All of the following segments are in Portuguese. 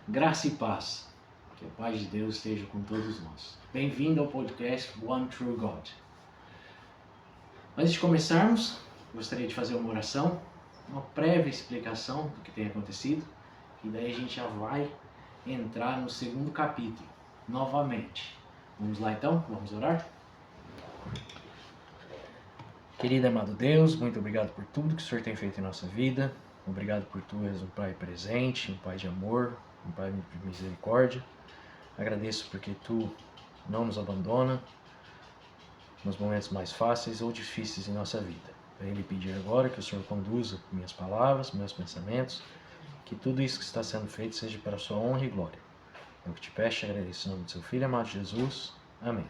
Graça e paz. Que a paz de Deus esteja com todos nós. Bem-vindo ao podcast One True God. Antes de começarmos, gostaria de fazer uma oração, uma prévia explicação do que tem acontecido, e daí a gente já vai entrar no segundo capítulo, novamente. Vamos lá então? Vamos orar? Querido e amado Deus, muito obrigado por tudo que o Senhor tem feito em nossa vida. Obrigado por Tu és um Pai presente, um Pai de amor, um Pai de misericórdia. Agradeço porque Tu não nos abandona nos momentos mais fáceis ou difíceis em nossa vida. Venho lhe pedir agora que o Senhor conduza minhas palavras, meus pensamentos, que tudo isso que está sendo feito seja para a sua honra e glória. É o que te peço e agradeço em nome do seu Filho amado Jesus. Amém.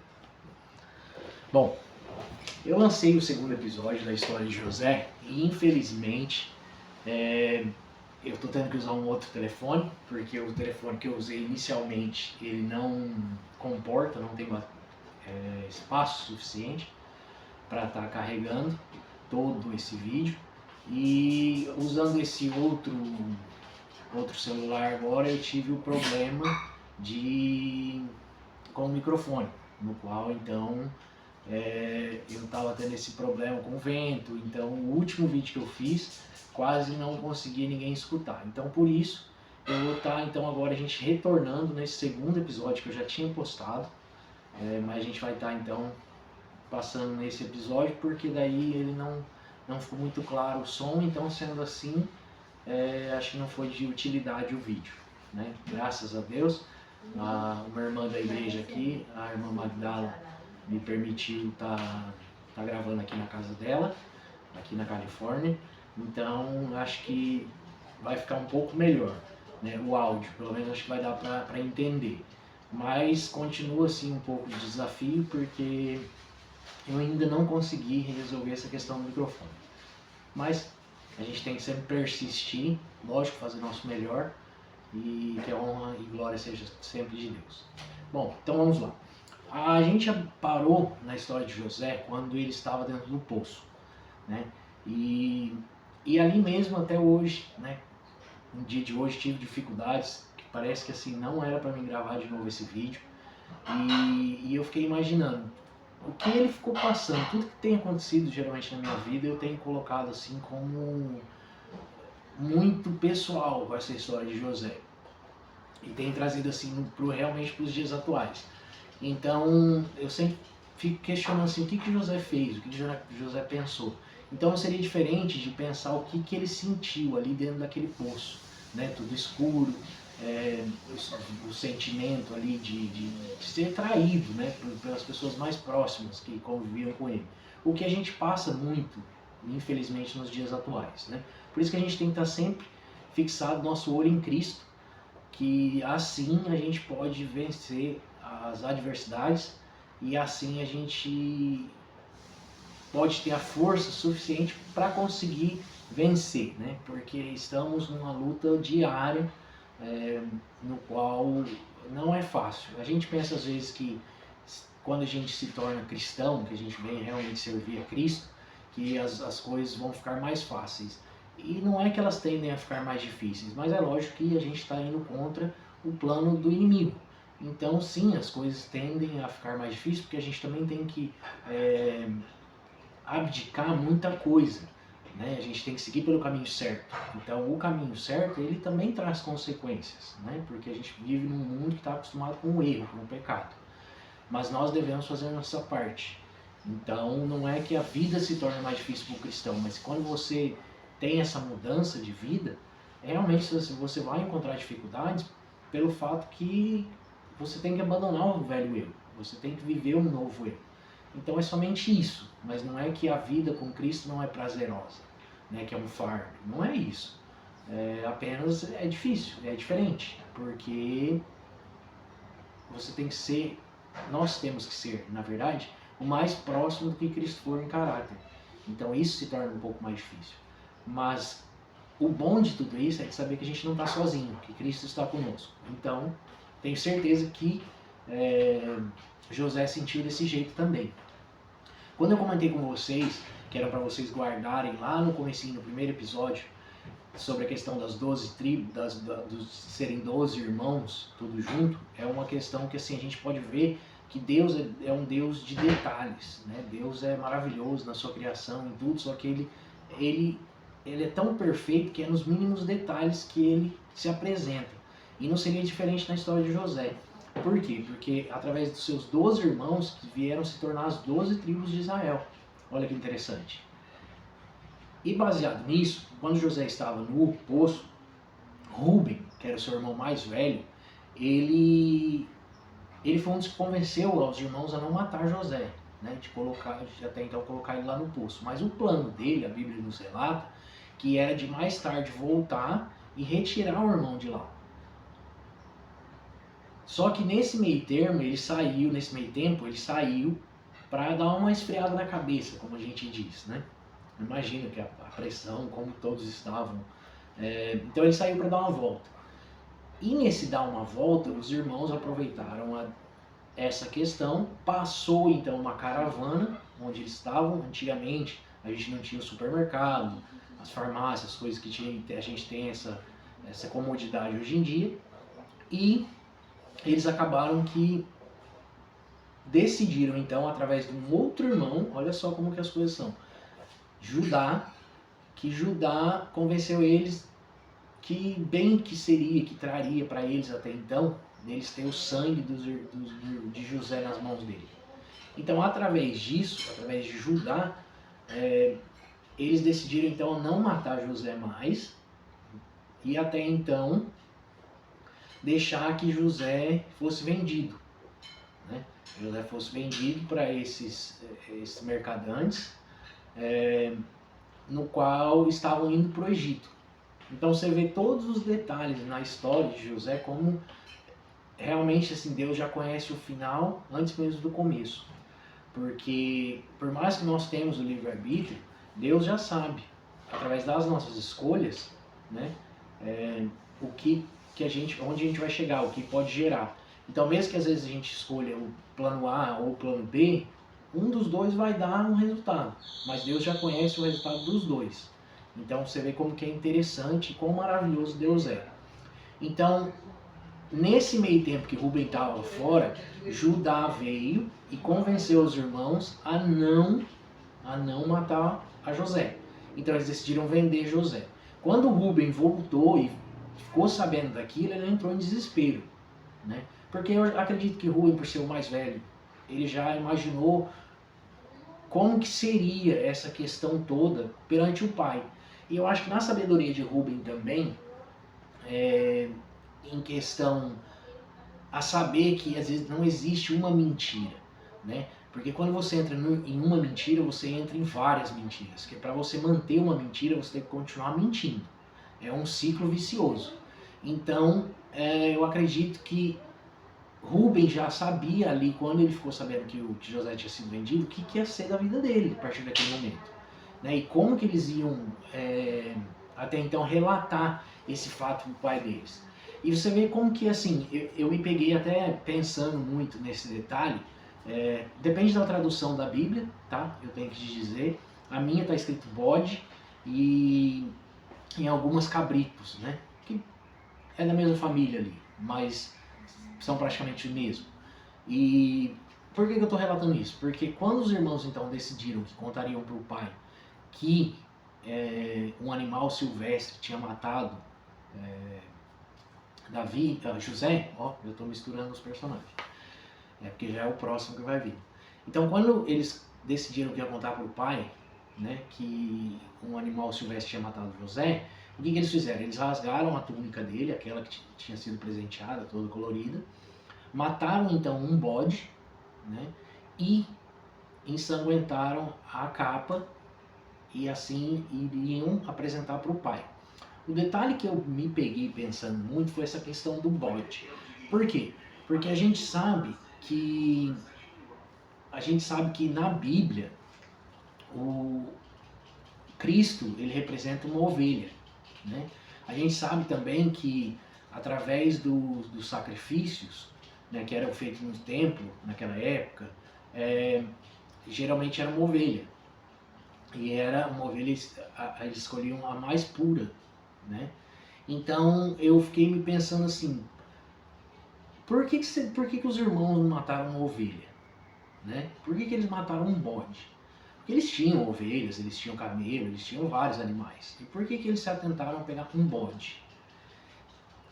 Bom, eu lancei o segundo episódio da história de José e infelizmente eu estou tendo que usar um outro telefone, porque o telefone que eu usei inicialmente ele não comporta, não tem espaço suficiente para estar carregando todo esse vídeo. E usando esse outro celular agora eu tive o problema com o microfone, no qual então eu estava tendo esse problema com o vento, então o último vídeo que eu fiz quase não consegui ninguém escutar. Então por isso eu vou estar então agora a gente retornando nesse segundo episódio que eu já tinha postado, mas a gente vai estar então passando nesse episódio porque daí ele não ficou muito claro o som, então sendo assim acho que não foi de utilidade o vídeo, né? Graças a Deus, uma irmã da igreja aqui, a irmã Magdala, me permitiu estar gravando aqui na casa dela, aqui na Califórnia, então acho que vai ficar um pouco melhor, né? O áudio, pelo menos acho que vai dar para entender, mas continua assim um pouco de desafio porque eu ainda não consegui resolver essa questão do microfone, mas a gente tem que sempre persistir, lógico, fazer o nosso melhor e que a honra e glória seja sempre de Deus. Bom, então vamos lá. A gente parou na história de José quando ele estava dentro do poço, né? E ali mesmo até hoje, né? No dia de hoje tive dificuldades, que parece que assim não era para mim gravar de novo esse vídeo. E eu fiquei imaginando o que ele ficou passando, tudo que tem acontecido geralmente na minha vida eu tenho colocado assim como muito pessoal com essa história de José. E tem trazido assim realmente para os dias atuais. Então eu sempre fico questionando assim, o que José fez, o que José pensou. Então seria diferente de pensar o que ele sentiu ali dentro daquele poço, né? Tudo escuro, o sentimento ali de ser traído, né? Pelas pessoas mais próximas que conviviam com ele. O que a gente passa muito, infelizmente, nos dias atuais, né? Por isso que a gente tem que estar sempre fixado nosso olho em Cristo, que assim a gente pode vencer as adversidades e assim a gente pode ter a força suficiente para conseguir vencer, né? Porque estamos numa luta diária no qual não é fácil. A gente pensa às vezes que quando a gente se torna cristão, que a gente vem realmente servir a Cristo, que as coisas vão ficar mais fáceis. E não é que elas tendem a ficar mais difíceis, mas é lógico que a gente está indo contra o plano do inimigo. Então sim, as coisas tendem a ficar mais difíceis porque a gente também tem que abdicar muita coisa, né? A gente tem que seguir pelo caminho certo. Então o caminho certo ele também traz consequências, né? Porque a gente vive num mundo que está acostumado com o erro, com o pecado. Mas nós devemos fazer a nossa parte. Então não é que a vida se torne mais difícil para o cristão, mas quando você tem essa mudança de vida, realmente você vai encontrar dificuldades pelo fato que você tem que abandonar o velho eu, você tem que viver um novo eu. Então é somente isso, mas não é que a vida com Cristo não é prazerosa, né, que é um fardo, não é isso. Apenas é difícil, é diferente, porque você tem que ser, nós temos que ser, na verdade, o mais próximo do que Cristo for em caráter. Então isso se torna um pouco mais difícil. Mas o bom de tudo isso é de saber que a gente não está sozinho, que Cristo está conosco. Então, tenho certeza que José sentiu desse jeito também. Quando eu comentei com vocês, que era para vocês guardarem lá no comecinho, no primeiro episódio, sobre a questão das 12 tribos, dos serem 12 irmãos, tudo junto, é uma questão que assim, a gente pode ver que Deus é um Deus de detalhes, né? Deus é maravilhoso na sua criação, em tudo, só que ele é tão perfeito que é nos mínimos detalhes que ele se apresenta. E não seria diferente na história de José. Por quê? Porque através dos seus 12 irmãos que vieram se tornar as 12 tribos de Israel. Olha que interessante. E baseado nisso, quando José estava no poço, Rúben, que era o seu irmão mais velho, ele foi um dos que convenceu aos irmãos a não matar José, né, de até então colocar ele lá no poço. Mas o plano dele, a Bíblia nos relata, que era de mais tarde voltar e retirar o irmão de lá. Só que nesse meio tempo ele saiu para dar uma esfriada na cabeça, como a gente diz, né? Imagina que a pressão, como todos estavam. Então ele saiu para dar uma volta. E nesse dar uma volta, os irmãos aproveitaram essa questão, passou então uma caravana onde eles estavam. Antigamente a gente não tinha o supermercado, as farmácias, as coisas que a gente tem essa comodidade hoje em dia. E eles acabaram que decidiram então, através de um outro irmão, olha só como que as coisas são, Judá convenceu eles que bem que seria, que traria para eles até então, eles ter o sangue de José nas mãos dele. Então, através disso, através de Judá, eles decidiram então não matar José mais e até então deixar que José fosse vendido, né? José fosse vendido para esses mercadantes, no qual estavam indo para o Egito. Então você vê todos os detalhes na história de José, como realmente assim, Deus já conhece o final antes mesmo do começo. Porque por mais que nós temos o livre-arbítrio, Deus já sabe, através das nossas escolhas, né, onde a gente vai chegar, o que pode gerar. Então mesmo que às vezes a gente escolha o plano A ou o plano B, um dos dois vai dar um resultado, mas Deus já conhece o resultado dos dois. Então você vê como que é interessante e quão maravilhoso Deus é. Então, nesse meio tempo que Rubem estava fora, Judá veio e convenceu os irmãos a não matar a José. Então eles decidiram vender José. Quando Rubem voltou e ficou sabendo daquilo, ele entrou em desespero, né? Porque eu acredito que Rubem, por ser o mais velho, ele já imaginou como que seria essa questão toda perante o pai. E eu acho que na sabedoria de Rubem também, em questão a saber que às vezes não existe uma mentira, né? Porque quando você entra em uma mentira, você entra em várias mentiras. Que para você manter uma mentira, você tem que continuar mentindo. É um ciclo vicioso. Então, eu acredito que Rubem já sabia ali, quando ele ficou sabendo que José tinha sido vendido, o que ia ser da vida dele a partir daquele momento, né? E como que eles iam até então relatar esse fato para o pai deles. E você vê como que, assim, eu me peguei até pensando muito nesse detalhe. Depende da tradução da Bíblia, tá? Eu tenho que te dizer. A minha está escrito bode e em algumas cabritos, né? Que é da mesma família ali, mas são praticamente o mesmo. E por que eu estou relatando isso? Porque quando os irmãos então decidiram que contariam para o pai que um animal silvestre tinha matado José, eu estou misturando os personagens, porque já é o próximo que vai vir. Então quando eles decidiram que ia contar para o pai, né, que um animal silvestre tinha matado José, o que eles fizeram? Eles rasgaram a túnica dele, aquela que tinha sido presenteada, toda colorida, mataram então um bode, né, e ensanguentaram a capa e assim iriam apresentar para o pai. O detalhe que eu me peguei pensando muito foi essa questão do bode. Por quê? Porque a gente sabe que na Bíblia o Cristo, ele representa uma ovelha, né? A gente sabe também que através dos sacrifícios, né, que eram feitos no templo naquela época, geralmente era uma ovelha. E era uma ovelha, eles escolhiam a mais pura, né? Então eu fiquei me pensando assim, por que os irmãos não mataram uma ovelha? Né? Por que eles mataram um bode? Porque eles tinham ovelhas, eles tinham camelo, eles tinham vários animais. E por que eles se atentaram a pegar um bode?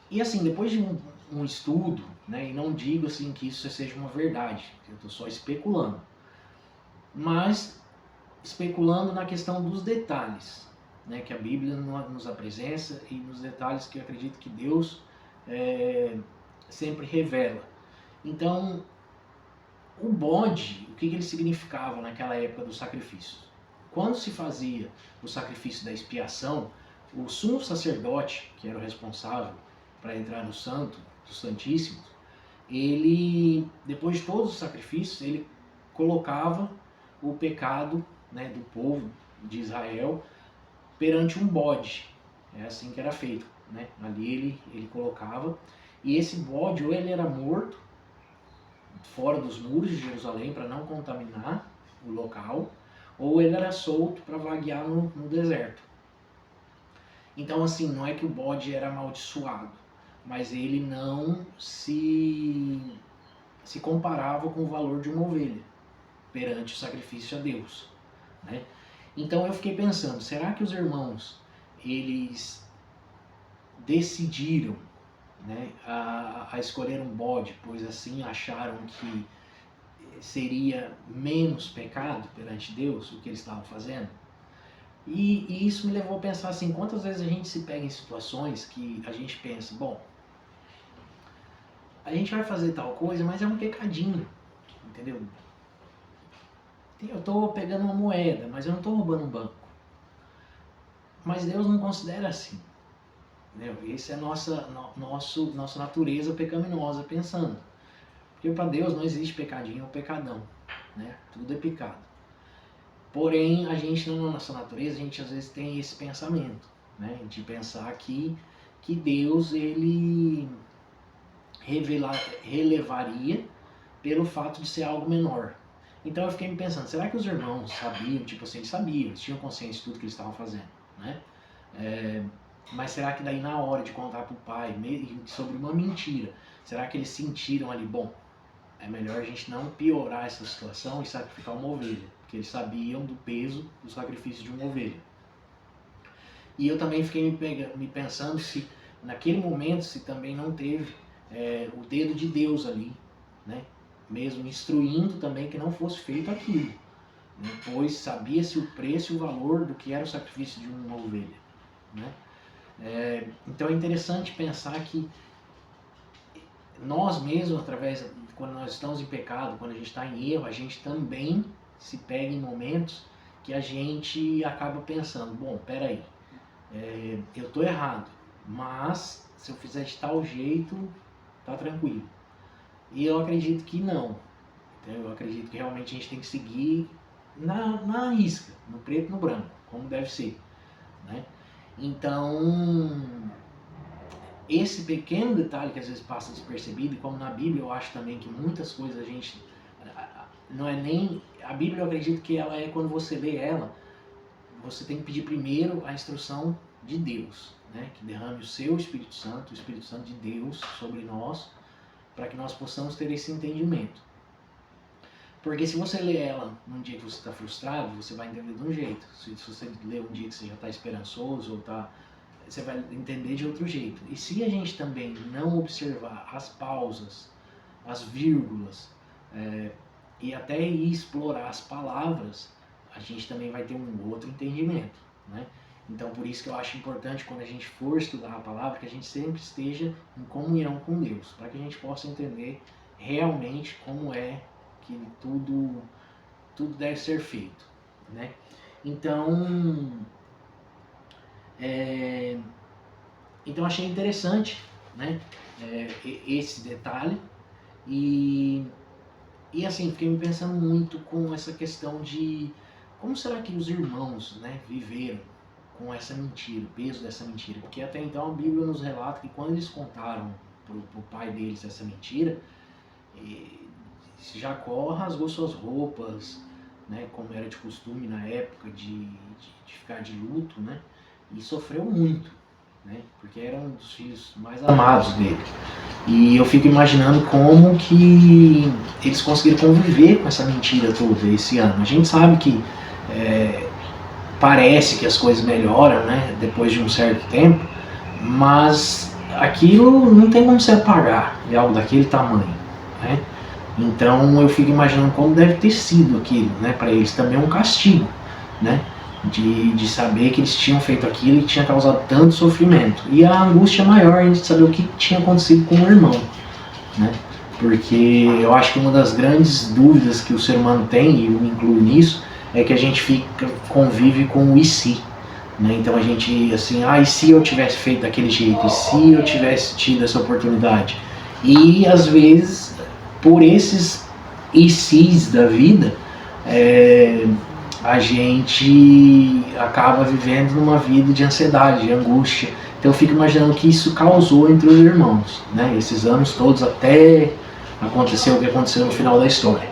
E assim, depois de um estudo, né, e não digo assim que isso seja uma verdade, eu estou só especulando, mas especulando na questão dos detalhes, né, que a Bíblia nos apresenta e nos detalhes que eu acredito que Deus sempre revela. Então, o bode, o que ele significava naquela época do sacrifício? Quando se fazia o sacrifício da expiação, o sumo sacerdote, que era o responsável para entrar no santo, dos santíssimos, ele, depois de todos os sacrifícios, ele colocava o pecado, né, do povo de Israel perante um bode. É assim que era feito, né? Ali ele colocava, e esse bode ou ele era morto fora dos muros de Jerusalém para não contaminar o local, ou ele era solto para vaguear no deserto. Então, assim, não é que o bode era amaldiçoado, mas ele não se comparava com o valor de uma ovelha perante o sacrifício a Deus, né? Então eu fiquei pensando, será que os irmãos, eles decidiram, né, a escolher um bode, pois assim acharam que seria menos pecado perante Deus o que eles estavam fazendo? E isso me levou a pensar assim, quantas vezes a gente se pega em situações que a gente pensa, bom, a gente vai fazer tal coisa, mas é um pecadinho, entendeu? Eu estou pegando uma moeda, mas eu não estou roubando um banco. Mas Deus não considera assim. Entendeu? Essa é a nossa natureza pecaminosa pensando. Porque para Deus não existe pecadinho ou pecadão. Né? Tudo é pecado. Porém, a gente, na nossa natureza, a gente às vezes tem esse pensamento. Né? De pensar que Deus ele relevaria pelo fato de ser algo menor. Então eu fiquei me pensando, será que os irmãos sabiam, tipo assim, eles sabiam, eles tinham consciência de tudo que eles estavam fazendo, né? Mas será que daí na hora de contar para o pai sobre uma mentira, será que eles sentiram ali, bom, é melhor a gente não piorar essa situação e sacrificar uma ovelha, porque eles sabiam do peso do sacrifício de uma ovelha. E eu também fiquei me pensando se naquele momento se também não teve o dedo de Deus ali, né? Mesmo instruindo também que não fosse feito aquilo, né? Pois sabia-se o preço e o valor do que era o sacrifício de uma ovelha, né? Então é interessante pensar que nós mesmos, quando nós estamos em pecado, quando a gente está em erro, a gente também se pega em momentos que a gente acaba pensando, bom, peraí, eu estou errado, mas se eu fizer de tal jeito, tá tranquilo. E eu acredito que não. Eu acredito que realmente a gente tem que seguir na risca, no preto e no branco, como deve ser, né? Então, esse pequeno detalhe que às vezes passa despercebido, e como na Bíblia eu acho também que muitas coisas a gente não é nem... A Bíblia eu acredito que ela é, quando você lê ela, você tem que pedir primeiro a instrução de Deus, né? Que derrame o seu Espírito Santo, o Espírito Santo de Deus sobre nós, para que nós possamos ter esse entendimento. Porque se você lê ela num dia que você está frustrado, você vai entender de um jeito. Se você lê um dia que você já está esperançoso, você vai entender de outro jeito. E se a gente também não observar as pausas, as vírgulas, e até ir explorar as palavras, a gente também vai ter um outro entendimento, né? Então, por isso que eu acho importante, quando a gente for estudar a palavra, que a gente sempre esteja em comunhão com Deus, para que a gente possa entender realmente como é que tudo deve ser feito, né? Então, então achei interessante, né, esse detalhe e assim, fiquei me pensando muito com essa questão de como será que os irmãos, né, viveram com essa mentira, o peso dessa mentira, porque até então a Bíblia nos relata que quando eles contaram pro pai deles essa mentira, Jacó rasgou suas roupas, né, como era de costume na época de ficar de luto, né, e sofreu muito. né? Porque era um dos filhos mais amados dele. E eu fico imaginando como que eles conseguiram conviver com essa mentira toda esse ano. A gente sabe que parece que as coisas melhoram, né, depois de um certo tempo, mas aquilo não tem como se apagar de algo daquele tamanho, né? Então eu fico imaginando como deve ter sido aquilo, né? Para eles também é um castigo, né? De saber que eles tinham feito aquilo e tinha causado tanto sofrimento. E a angústia maior ainda de saber o que tinha acontecido com o irmão, né? Porque eu acho que uma das grandes dúvidas que o ser humano tem, e eu me incluo nisso, é que a gente convive com o e se. Né? Então a gente, assim, e se eu tivesse feito daquele jeito? E se eu tivesse tido essa oportunidade? E às vezes, por esses e se's da vida, a gente acaba vivendo numa vida de ansiedade, de angústia. Então eu fico imaginando o que isso causou entre os irmãos, né? Esses anos todos até acontecer o que aconteceu no final da história.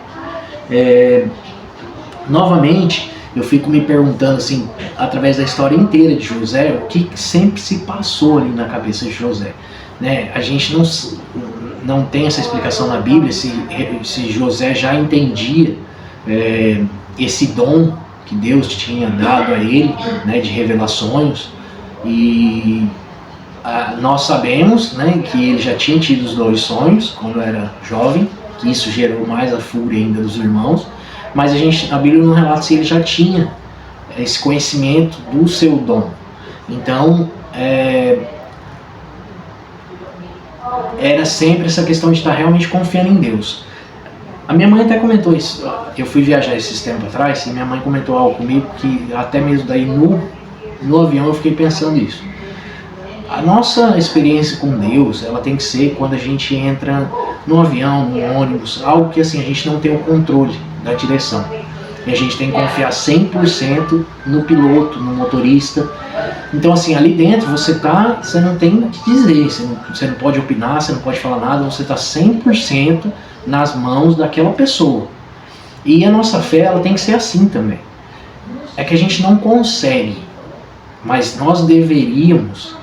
Novamente, eu fico me perguntando, assim, através da história inteira de José, o que sempre se passou ali na cabeça de José, né? A gente não tem essa explicação na Bíblia se José já entendia esse dom que Deus tinha dado a ele, né, de revelações. E nós sabemos, né, que ele já tinha tido os 2 sonhos quando era jovem, que isso gerou mais a fúria ainda dos irmãos. Mas a Bíblia não relata se ele já tinha esse conhecimento do seu dom. Então, era sempre essa questão de estar realmente confiando em Deus. A minha mãe até comentou isso. Eu fui viajar esses tempos atrás e minha mãe comentou algo comigo que até mesmo daí no avião eu fiquei pensando nisso. A nossa experiência com Deus, ela tem que ser quando a gente entra no avião, no ônibus, algo que assim a gente não tem o controle da direção. E a gente tem que confiar 100% no piloto, no motorista. Então assim, ali dentro você não tem o que dizer, você não pode opinar, você não pode falar nada, você está 100% nas mãos daquela pessoa. E a nossa fé, ela tem que ser assim também. É que a gente não consegue, mas nós deveríamos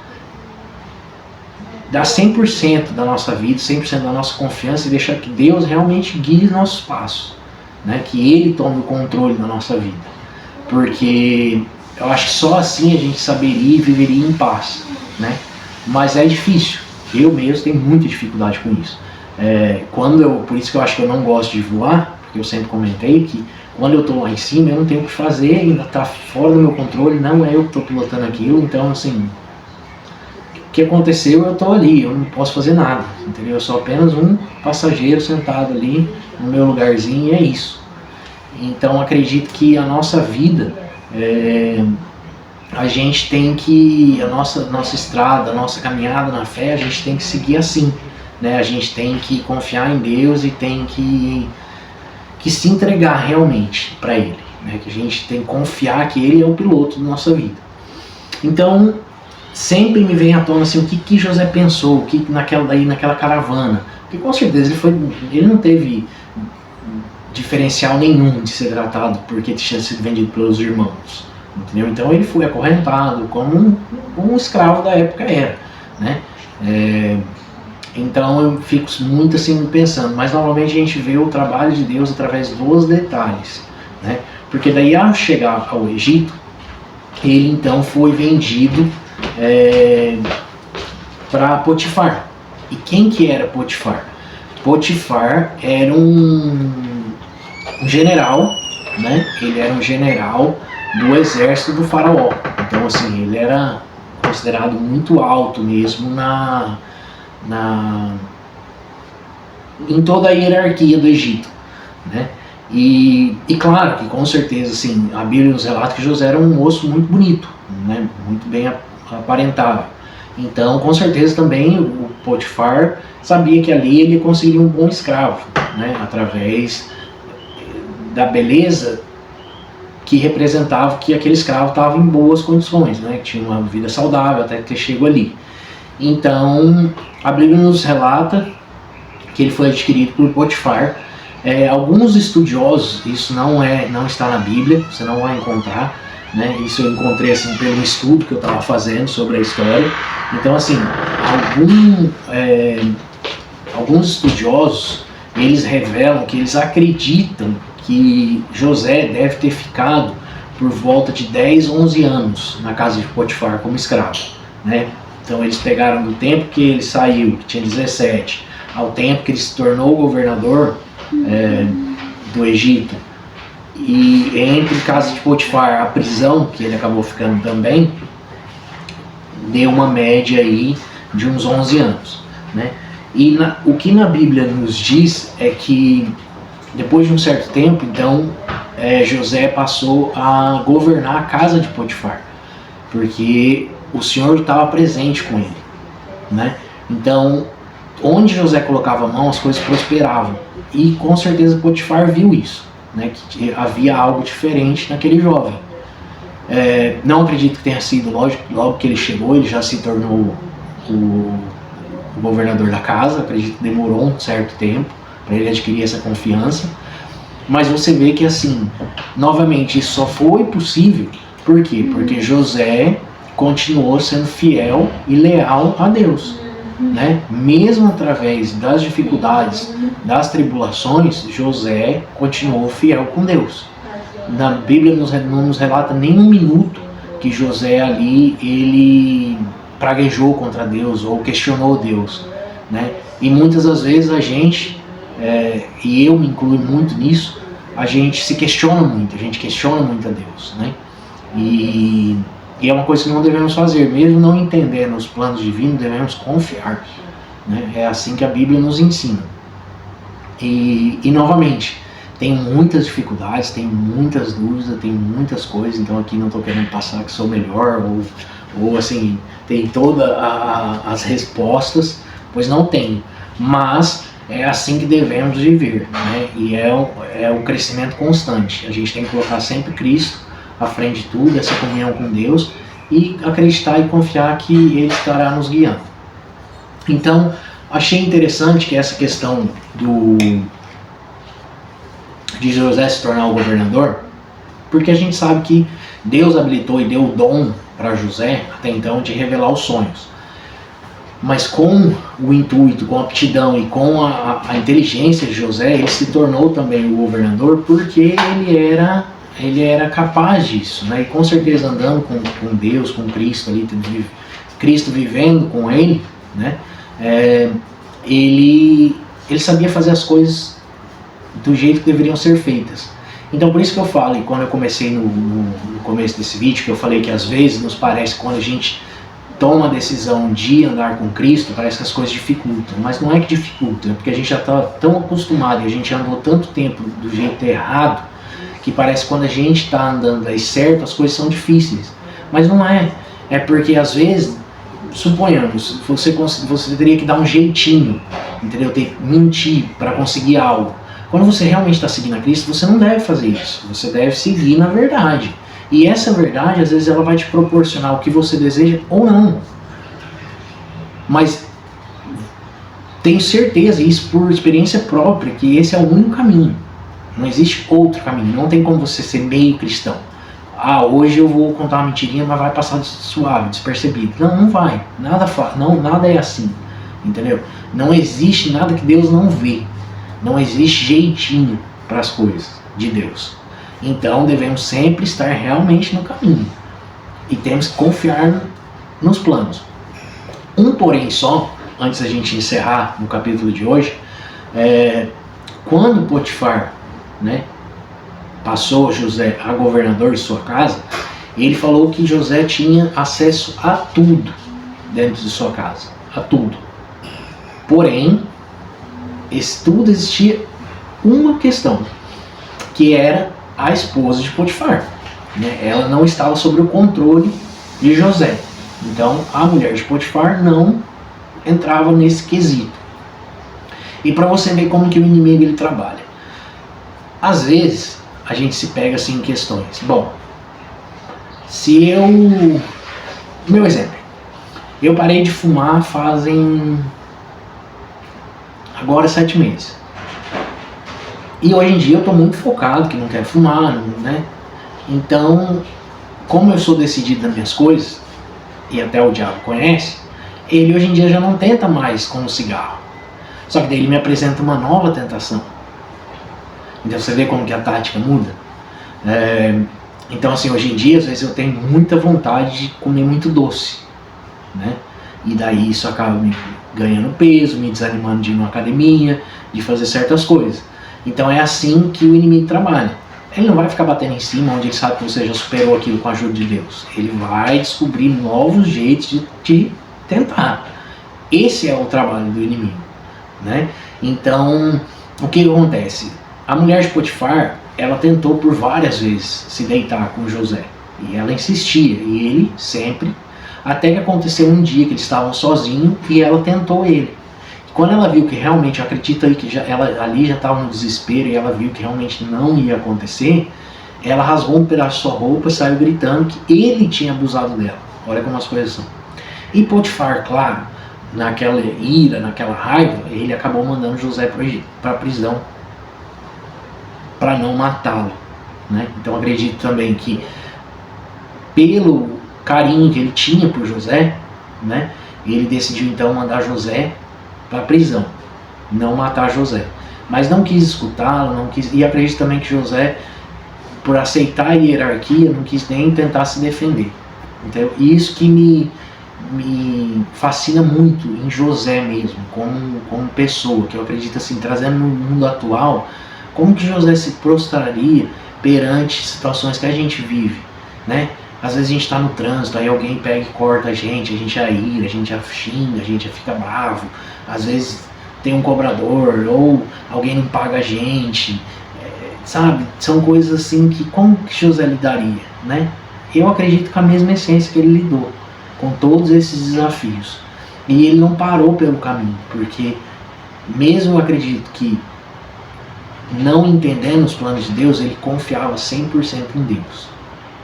dar 100% da nossa vida, 100% da nossa confiança e deixar que Deus realmente guie os nossos passos, né? Que Ele tome o controle da nossa vida. Porque eu acho que só assim a gente saberia e viveria em paz, né? Mas é difícil. Eu mesmo tenho muita dificuldade com isso. Por isso que eu acho que eu não gosto de voar, porque eu sempre comentei que quando eu estou lá em cima eu não tenho o que fazer, ainda está fora do meu controle, não é eu que estou pilotando aquilo, então assim, o que aconteceu, eu estou ali, eu não posso fazer nada, entendeu? Eu sou apenas um passageiro sentado ali no meu lugarzinho e é isso. Então acredito que a nossa vida, a gente tem que, a nossa estrada, a nossa caminhada na fé, a gente tem que seguir assim, né? A gente tem que confiar em Deus e tem que se entregar realmente para Ele, né? Que a gente tem que confiar que Ele é o piloto da nossa vida. Então sempre me vem à tona assim, o que José pensou, o que naquela caravana, porque com certeza ele não teve diferencial nenhum de ser tratado porque tinha sido vendido pelos irmãos, entendeu? Então ele foi acorrentado como um escravo da época era, né? Então eu fico muito assim pensando, mas normalmente a gente vê o trabalho de Deus através dos detalhes, né? Porque daí ao chegar ao Egito, ele então foi vendido para Potifar. E quem que era Potifar? Potifar era um general, né? Ele era um general do exército do faraó. Então assim, ele era considerado muito alto mesmo em toda a hierarquia do Egito, né? E claro que com certeza assim, a Bíblia nos relata que José era um moço muito bonito, né? Muito bem aparentável. Então com certeza também o Potifar sabia que ali ele conseguiria um bom escravo, né? Através da beleza que representava que aquele escravo estava em boas condições, né? Que tinha uma vida saudável até ter chegado ali. Então a Bíblia nos relata que ele foi adquirido por Potifar. Alguns estudiosos, isso não está na Bíblia, você não vai encontrar, né? Isso eu encontrei assim pelo estudo que eu estava fazendo sobre a história. Então assim, alguns estudiosos, eles revelam que eles acreditam que José deve ter ficado por volta de 10, 11 anos na casa de Potifar como escravo, né? Então eles pegaram do tempo que ele saiu, que tinha 17, ao tempo que ele se tornou governador do Egito, e entre casa de Potifar, a prisão, que ele acabou ficando também, deu uma média aí de uns 11 anos, né? E o que na Bíblia nos diz é que depois de um certo tempo, então, José passou a governar a casa de Potifar, porque o Senhor estava presente com ele, né? Então, onde José colocava a mão, as coisas prosperavam. E com certeza Potifar viu isso, né? Que havia algo diferente naquele jovem. Não acredito que tenha sido logo que ele chegou, ele já se tornou o governador da casa. Acredito que demorou um certo tempo para ele adquirir essa confiança. Mas você vê que assim, novamente, isso só foi possível, por quê? Porque José continuou sendo fiel e leal a Deus, né? Mesmo através das dificuldades, das tribulações, José continuou fiel com Deus. Na Bíblia não nos relata nem um minuto que José ali, ele praguejou contra Deus ou questionou Deus, né? E muitas das vezes a gente, e eu me incluo muito nisso, a gente se questiona muito, a gente questiona muito a Deus, né? E é uma coisa que não devemos fazer, mesmo não entendendo os planos divinos, devemos confiar, né? É assim que a Bíblia nos ensina. E novamente, tem muitas dificuldades, tem muitas dúvidas, tem muitas coisas, então aqui não estou querendo passar que sou melhor, ou assim, tem todas as respostas, pois não tem, mas é assim que devemos viver, né? E é o crescimento constante. A gente tem que colocar sempre Cristo à frente de tudo, essa comunhão com Deus, e acreditar e confiar que Ele estará nos guiando. Então, achei interessante que essa questão de José se tornar o governador, porque a gente sabe que Deus habilitou e deu o dom para José, até então, de revelar os sonhos. Mas com o intuito, com a aptidão e com a inteligência de José, ele se tornou também o governador, porque ele era capaz disso, né? E com certeza andando com Deus, com Cristo ali, Cristo vivendo com ele, né? Ele sabia fazer as coisas do jeito que deveriam ser feitas. Então por isso que eu falo, e quando eu comecei no começo desse vídeo, que eu falei que às vezes nos parece que quando a gente toma a decisão de andar com Cristo, parece que as coisas dificultam, mas não é que dificulta, é porque a gente já está tão acostumado e a gente andou tanto tempo do jeito errado, que parece que quando a gente está andando aí certo, as coisas são difíceis. Mas não é. É porque às vezes, suponhamos, você teria que dar um jeitinho, entendeu? Ter que mentir para conseguir algo. Quando você realmente está seguindo a Cristo, você não deve fazer isso. Você deve seguir na verdade. E essa verdade, às vezes, ela vai te proporcionar o que você deseja ou não. Mas tenho certeza, isso por experiência própria, que esse é o único caminho. Não existe outro caminho. Não tem como você ser meio cristão. Ah, hoje eu vou contar uma mentirinha, mas vai passar suave, despercebido. Não, não vai. Nada é assim. Entendeu? Não existe nada que Deus não vê. Não existe jeitinho para as coisas de Deus. Então devemos sempre estar realmente no caminho. E temos que confiar nos planos. Um porém só, antes da gente encerrar no capítulo de hoje, quando Potifar, né, passou José a governador de sua casa, ele falou que José tinha acesso a tudo dentro de sua casa. A tudo. Porém, tudo existia uma questão, que era a esposa de Potifar, né? Ela não estava sob o controle de José. Então a mulher de Potifar não entrava nesse quesito. E para você ver como que o inimigo ele trabalha. Às vezes a gente se pega assim em questões. Bom, meu exemplo, eu parei de fumar fazem agora 7 meses. E hoje em dia eu estou muito focado, que não quero fumar, né? Então, como eu sou decidido nas minhas coisas, e até o diabo conhece, ele hoje em dia já não tenta mais com o cigarro. Só que daí ele me apresenta uma nova tentação. Então você vê como que a tática muda. Então assim, hoje em dia, às vezes eu tenho muita vontade de comer muito doce, né? E daí isso acaba me ganhando peso, me desanimando de ir numa academia, de fazer certas coisas. Então é assim que o inimigo trabalha. Ele não vai ficar batendo em cima onde ele sabe que você já superou aquilo com a ajuda de Deus. Ele vai descobrir novos jeitos de te tentar. Esse é o trabalho do inimigo, né? Então, o que acontece? A mulher de Potifar, ela tentou por várias vezes se deitar com José. E ela insistia, e ele sempre, até que aconteceu um dia que eles estavam sozinhos e ela tentou ele. Quando ela viu que realmente, acredita aí que ela ali já estava no desespero e ela viu que realmente não ia acontecer, ela rasgou um pedaço de sua roupa e saiu gritando que ele tinha abusado dela. Olha como as coisas são. E Potifar, claro, naquela ira, naquela raiva, ele acabou mandando José para a prisão para não matá-lo, né? Então acredito também que pelo carinho que ele tinha por José, né, ele decidiu então mandar José para a prisão, não matar José. Mas não quis escutá-lo, não quis, e acredito também que José, por aceitar a hierarquia, não quis nem tentar se defender. Então isso que me fascina muito em José mesmo, como pessoa, que eu acredito assim, trazendo no mundo atual, como que José se prostraria perante situações que a gente vive, né? Às vezes a gente está no trânsito, aí alguém pega e corta a gente já ira, a gente já xinga, a gente já fica bravo. Às vezes tem um cobrador, ou alguém não paga a gente, sabe? São coisas assim que como que José lidaria, né? Eu acredito com a mesma essência que ele lidou com todos esses desafios. E ele não parou pelo caminho, porque mesmo eu acredito que não entendendo os planos de Deus, ele confiava 100% em Deus,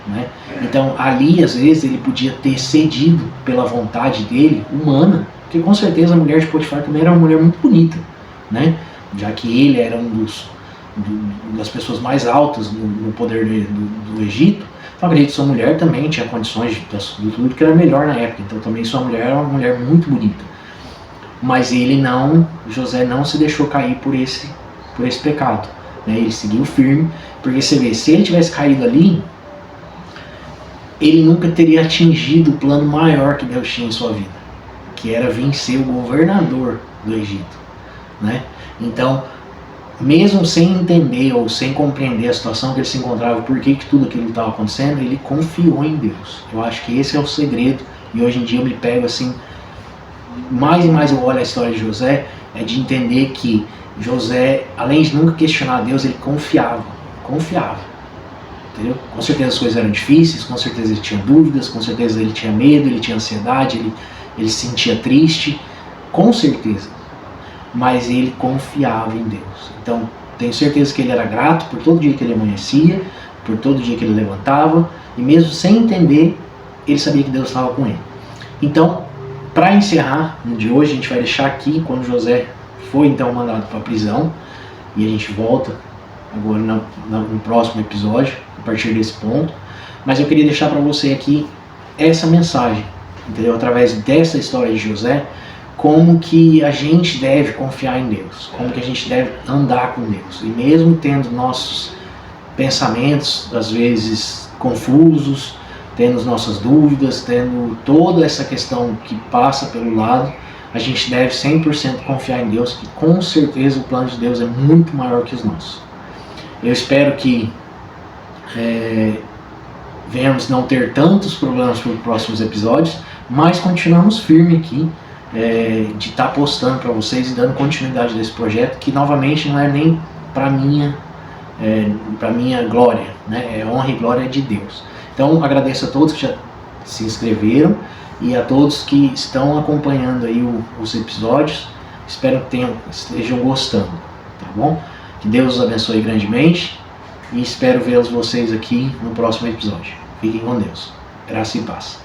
né? Então ali às vezes ele podia ter cedido pela vontade dele, humana, porque com certeza a mulher de Potifar também era uma mulher muito bonita, né? Já que ele era das pessoas mais altas no poder do Egito. Então acredito que sua mulher também tinha condições de tudo que era melhor na época. Então também sua mulher era uma mulher muito bonita. Mas José não se deixou cair por esse pecado, né? Ele seguiu firme, porque você vê, se ele tivesse caído ali, ele nunca teria atingido o plano maior que Deus tinha em sua vida, que era vencer o governador do Egito, né? Então, mesmo sem entender ou sem compreender a situação que ele se encontrava, por que tudo aquilo estava acontecendo, ele confiou em Deus. Eu acho que esse é o segredo, e hoje em dia eu me pego assim, mais e mais eu olho a história de José, é de entender que José, além de nunca questionar Deus, ele confiava, entendeu? Com certeza as coisas eram difíceis, com certeza ele tinha dúvidas, com certeza ele tinha medo, ele tinha ansiedade, ele se sentia triste, com certeza, mas ele confiava em Deus. Então tenho certeza que ele era grato por todo dia que ele amanhecia, por todo dia que ele levantava, e mesmo sem entender, ele sabia que Deus estava com ele. Então, para encerrar no de hoje, a gente vai deixar aqui quando José foi então mandado para a prisão, e a gente volta agora no próximo episódio, a partir desse ponto. Mas eu queria deixar para você aqui essa mensagem, entendeu? Através dessa história de José, como que a gente deve confiar em Deus, como que a gente deve andar com Deus. E mesmo tendo nossos pensamentos, às vezes confusos, tendo as nossas dúvidas, tendo toda essa questão que passa pelo lado, a gente deve 100% confiar em Deus, que com certeza o plano de Deus é muito maior que os nossos. Eu espero que venhamos não ter tantos problemas para os próximos episódios, mas continuamos firme aqui, de estar postando para vocês e dando continuidade desse projeto, que novamente não é nem para minha glória, né? É honra e glória de Deus. Então agradeço a todos que já se inscreveram e a todos que estão acompanhando aí os episódios. Espero que estejam gostando, tá bom? Que Deus os abençoe grandemente e espero vê-los vocês aqui no próximo episódio. Fiquem com Deus. Graça e paz.